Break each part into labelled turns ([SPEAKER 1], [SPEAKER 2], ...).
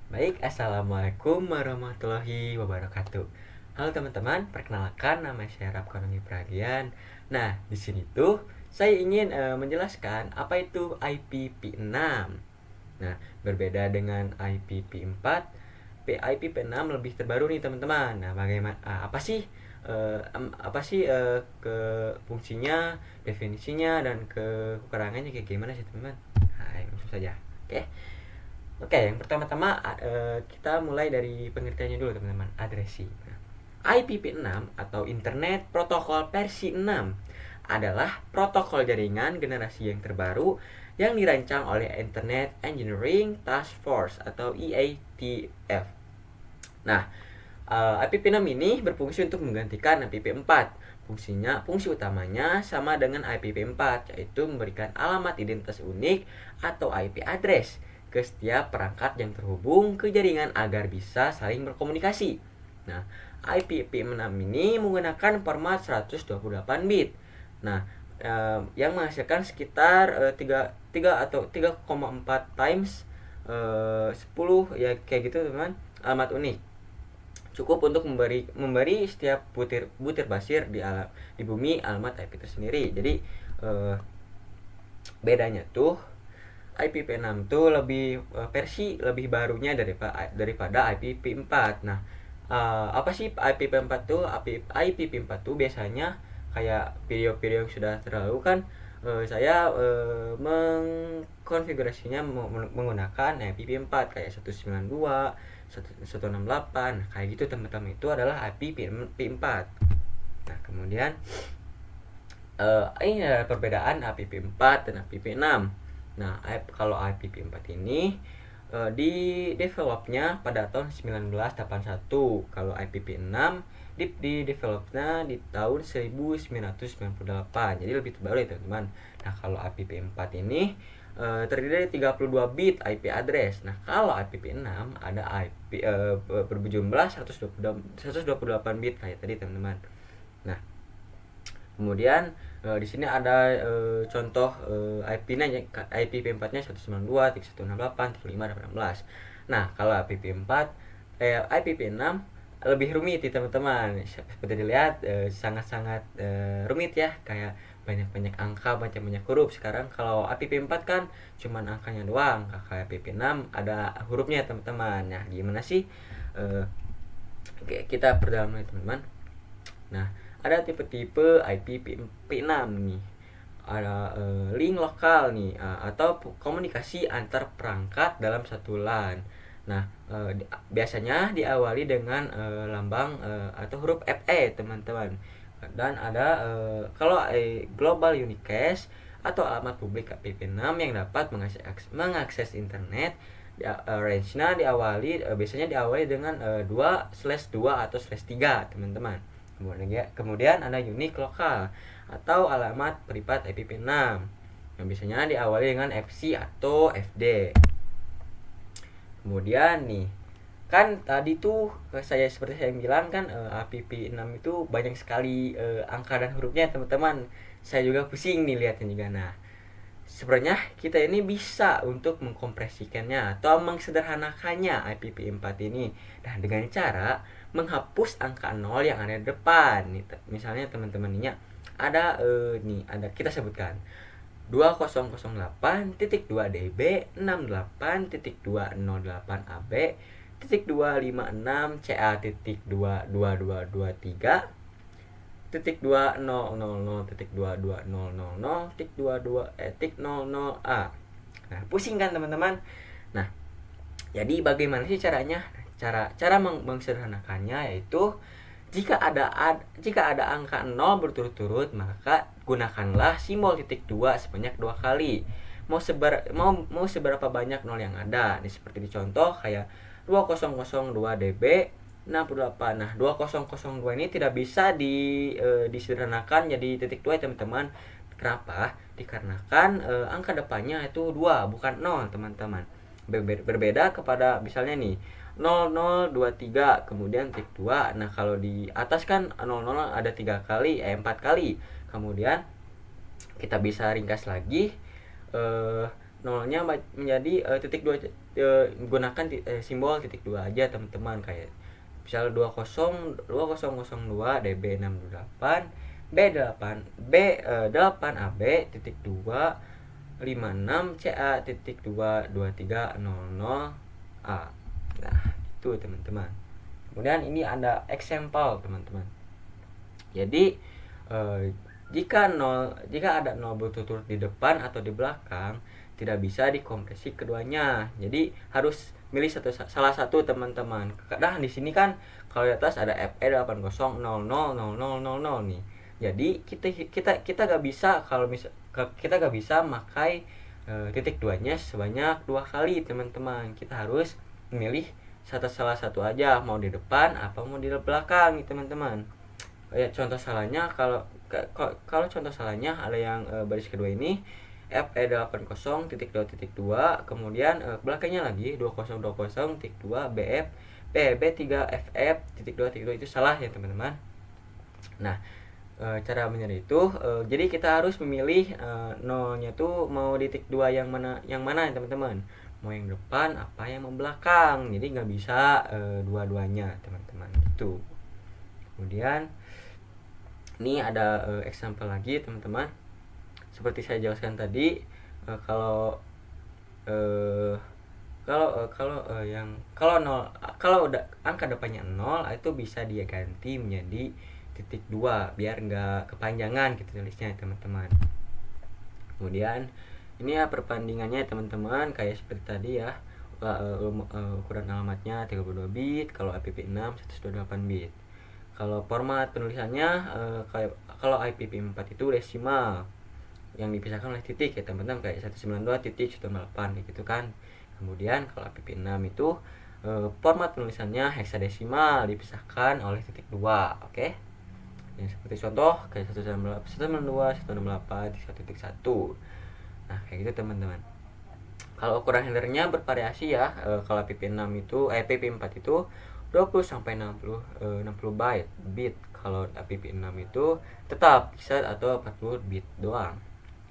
[SPEAKER 1] Baik, assalamualaikum warahmatullahi wabarakatuh. Halo teman-teman, perkenalkan nama saya Rapkonongi Pragian. Nah, di sini tuh saya ingin menjelaskan apa itu IPv6. Nah, berbeda dengan IPv4, IPv6 lebih terbaru nih teman-teman. Nah, bagaimana apa sih ke fungsinya, definisinya dan kekurangannya kayak gimana sih teman-teman? Nah, langsung saja. Oke. Oke, yang pertama-tama kita mulai dari pengertiannya dulu teman-teman, addressing. Nah, IPv6 atau Internet Protocol versi 6 adalah protokol jaringan generasi yang terbaru yang dirancang oleh Internet Engineering Task Force atau EATF. Nah, IPv6 ini berfungsi untuk menggantikan IPv4. Fungsi utamanya sama dengan IPv4, yaitu memberikan alamat identitas unik atau IP address ke setiap perangkat yang terhubung ke jaringan agar bisa saling berkomunikasi. Nah, IPv6 ini menggunakan format 128 bit. Nah, yang menghasilkan sekitar 3 atau 3,4 times 10 ya kayak gitu teman, alamat unik. Cukup untuk memberi setiap butir basir di bumi alamat IP itu sendiri. Jadi bedanya tuh IPv6 tuh versi lebih barunya daripada IPv4. Nah, apa sih IPv4 tuh? IPv4 tuh biasanya kayak video-video yang sudah terlalu kan, saya mengkonfigurasinya menggunakan IPv4 kayak 192, 168. Nah, kayak gitu teman-teman, itu adalah IPv4. Nah, kemudian ini adalah perbedaan IPv4 dan IPv6. Nah, kalau IPv4 ini di developnya pada tahun 1981. Kalau IPv6 di developnya di tahun 1998. Jadi lebih terbaru ya teman-teman. Nah, kalau IPv4 ini terdiri dari 32 bit IP address. Nah, kalau IPv6 ada berjumlah 128 bit kayak tadi teman-teman. Nah, kemudian di sini ada contoh IP-nya, IPv4-nya 192.168.5.18. Nah, kalau IPv6 lebih rumit nih teman-teman. Seperti dilihat sangat-sangat rumit ya, kayak banyak-banyak angka, banyak-banyak huruf. Sekarang kalau IPv4 kan cuman angkanya doang. Kalau IPv6 ada hurufnya teman-teman. Nah, gimana sih kita perdalam nih teman-teman. Nah, ada tipe-tipe IPv6 nih. Ada link lokal nih, atau komunikasi antar perangkat dalam satu LAN. Nah, biasanya diawali dengan lambang atau huruf FE teman-teman. Dan ada kalau global unicast atau alamat publik IPv6 yang dapat mengakses internet, range-nya biasanya diawali dengan 2/2 atau /3 teman-teman. Kemudian ada unique lokal atau alamat privat IPv6 yang biasanya diawali dengan FC atau FD. Kemudian nih, kan tadi tuh seperti saya bilang kan, IPv6 itu banyak sekali angka dan hurufnya teman-teman. Saya juga pusing nih lihatnya juga. Nah, sebenarnya kita ini bisa untuk mengkompresikannya atau mengsederhanakannya IPv4 ini. Nah, dengan cara menghapus angka 0 yang ada di depan. Nih, misalnya teman-teman ini ada kita sebutkan 2008.2 dB 68.208 AB titik 256 CA titik 22223 titik 2000 titik 22000 titik 22 A. Nah, pusing kan teman-teman. Nah, jadi bagaimana sih caranya? Cara mengsederhanakannya yaitu jika ada angka 0 berturut-turut, maka gunakanlah simbol titik 2 sebanyak 2 kali. Mau seberapa banyak 0 yang ada. Ini seperti dicontoh kayak 2002 dB 68. Nah, 2002 ini tidak bisa disederhanakan jadi titik 2 teman-teman. Kenapa? Dikarenakan angka depannya itu 2 bukan 0 teman-teman. Berbeda kepada misalnya nih 0023 kemudian titik 2. Nah, kalau di atas kan 00 ada 3 kali 4 kali. Kemudian kita bisa ringkas lagi, nolnya menjadi titik 2, gunakan simbol titik 2 aja teman-teman, kayak misalnya 20 db68 b8 ab titik 2 56 ca titik 22300 a. Nah itu teman-teman. Kemudian ini ada example teman-teman. Jadi jika ada 0 berturut-turut di depan atau di belakang, tidak bisa dikompresi keduanya. Jadi harus milih salah satu teman-teman. Nah di sini kan kalau di atas ada FE80000000 nih. Jadi kita gak bisa, kalau kita gak bisa makai titik 2-nya sebanyak 2 kali teman-teman. Kita harus memilih salah satu aja, mau di depan apa mau di belakang teman-teman. Ya contoh salahnya, kalau contoh salahnya ada yang baris kedua ini FE80.2.2, kemudian belakangnya lagi 2020.2 BF BB3FF.2.2, itu salah ya teman-teman. Nah cara menyeri itu jadi kita harus memilih nolnya tuh mau di titik 2 yang mana ya teman-teman, mau yang depan apa yang belakang. Jadi nggak bisa dua-duanya teman-teman gitu. Kemudian ini ada example lagi teman-teman. Seperti saya jelaskan tadi, kalau udah angka depannya 0 itu bisa dia ganti menjadi titik 2 biar nggak kepanjangan gitu tulisnya teman-teman. Kemudian ini ya perbandingannya teman-teman, kayak seperti tadi ya, ukuran alamatnya 32 bit, kalau IPv6 128 bit. Kalau format penulisannya kalau IPv4 itu desimal yang dipisahkan oleh titik ya teman-teman, kayak 192.168 gitu kan. Kemudian kalau IPv6 itu format penulisannya heksadesimal dipisahkan oleh titik 2. Oke. Yang seperti contoh kayak 192.168 1.1. Nah, kayak gitu teman-teman. Kalau ukuran headernya bervariasi ya. Kalau IPv4 itu 20 sampai 60 bit. Kalau IPv6 itu tetap bisa atau 40 bit doang.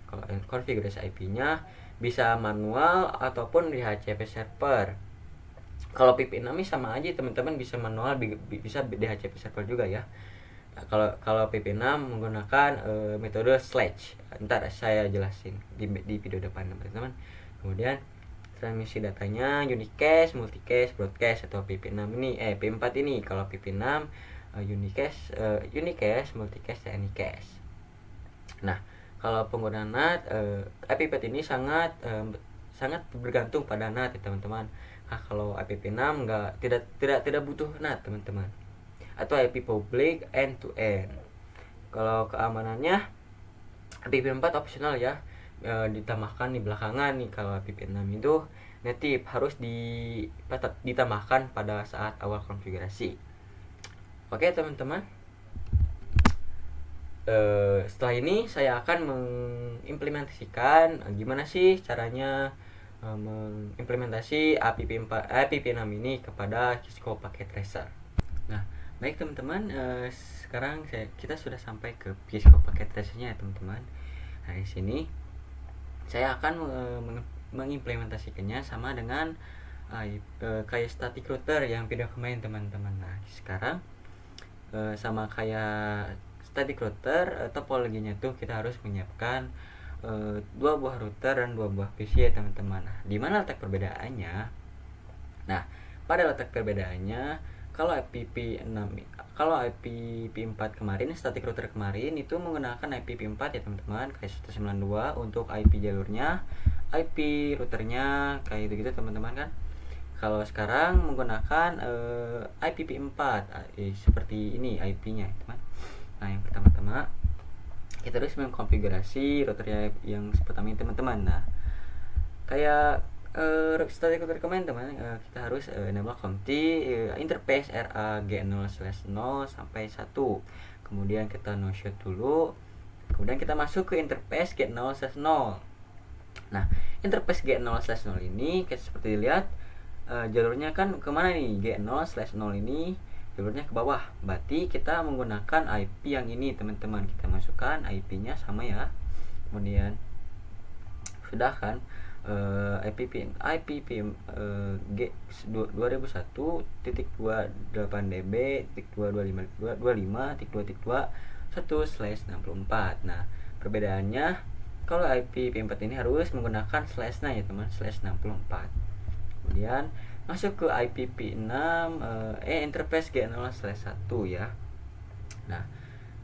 [SPEAKER 1] Kalau konfigurasi IP-nya bisa manual ataupun di HCP server. Kalau IPv6 sama aja teman-teman, bisa manual bisa di HCP server juga ya. Kalau IPv6 menggunakan metode slash. Ntar saya jelasin di video depan teman-teman. Kemudian transmisi datanya unicast, multicast, broadcast atau IPv6 ini P4 ini. Kalau IPv6 unicast, multicast, dan anycast. Nah, kalau penggunaan NAT IPv4 ini sangat bergantung pada NAT ya teman-teman. Nah, kalau IPv6 tidak butuh NAT teman-teman, atau IP public end to end. Kalau keamanannya IPv4 opsional ya, ditambahkan di belakangan nih. Kalau IPv6 itu native, harus ditambahkan pada saat awal konfigurasi. Oke teman-teman, setelah ini saya akan mengimplementasikan gimana sih caranya mengimplementasi IPv6 ini kepada Cisco Packet Tracer. Nah, baik teman-teman, sekarang kita sudah sampai ke Cisco Packet Tracer-nya ya teman-teman. Nah, di sini saya akan mengimplementasikannya sama dengan kayak static router yang video kemarin teman-teman. Nah, sekarang sama kayak static router, topologinya tuh kita harus menyiapkan 2 buah router dan 2 buah PC ya teman-teman. Nah, di mana letak perbedaannya? Nah, pada letak perbedaannya, kalau IPv4 kemarin, static router kemarin itu menggunakan IPv4 ya teman-teman, kayak 192 untuk IP jalurnya, IP routernya kayak gitu teman-teman kan. Kalau sekarang menggunakan IPv4 seperti ini IP-nya teman. Nah, yang pertama-tama kita harus mengkonfigurasi routernya yang pertama ini teman-teman. Nah, kayak static router kemarin teman, kita harus enable conft interface RA-G0/0 sampai 1. Kemudian kita no shoot dulu. Kemudian kita masuk ke interface G0/0. Nah, interface G0/0 ini seperti dilihat jalurnya kan kemana nih? G0/0 ini jalurnya ke bawah. Berarti kita menggunakan IP yang ini teman-teman. Kita masukkan IP-nya sama ya. Kemudian sudah kan, G 2001.2.25.2.1/1/64. Nah, perbedaannya kalau IPv4 ini harus menggunakan slash-nya ya teman, /64. Kemudian masuk ke IPv6 interface G0/1 ya. Nah,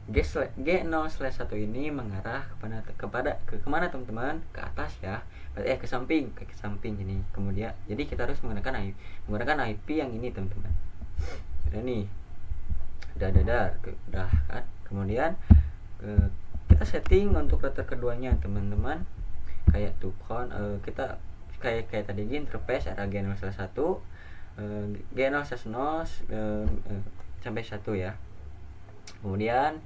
[SPEAKER 1] G0/1 ini mengarah kemana teman-teman? Ke atas ya. Ke samping ini. Kemudian jadi kita harus menggunakan IP yang ini teman-teman. Ada nih. Udah kan. Kemudian kita setting untuk router keduanya teman-teman. Kayak kita kayak tadi interface era G0/1 G0/0 sampai 1 ya. Kemudian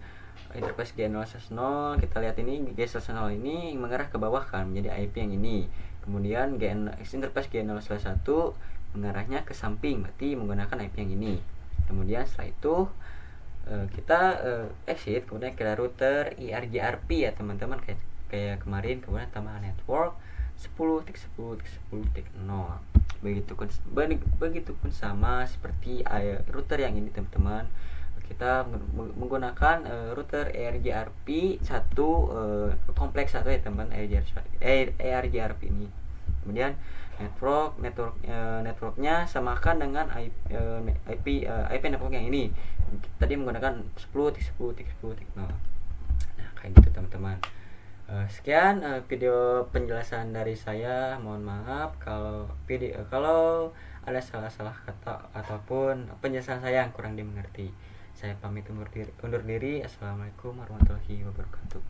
[SPEAKER 1] interface G0/0 kita lihat ini G0/0 ini mengarah ke bawah kan menjadi IP yang ini. Kemudian interface G0/1 mengarahnya ke samping berarti menggunakan IP yang ini. Kemudian setelah itu kita exit, kemudian ke router IRGRP ya teman-teman, kayak kemarin. Kemudian tambah network 10.10.10.0. Begitupun sama seperti router yang ini teman-teman. Kita menggunakan router ARGRP 1 kompleks 1 ya teman, ARGRP ini. Kemudian networknya samakan dengan IP network yang ini. Tadi menggunakan 10.10.10.0. Nah, kayak gitu teman-teman. Sekian video penjelasan dari saya. Mohon maaf kalau ada salah-salah kata ataupun penjelasan saya yang kurang dimengerti. Saya pamit undur diri. Assalamualaikum warahmatullahi wabarakatuh.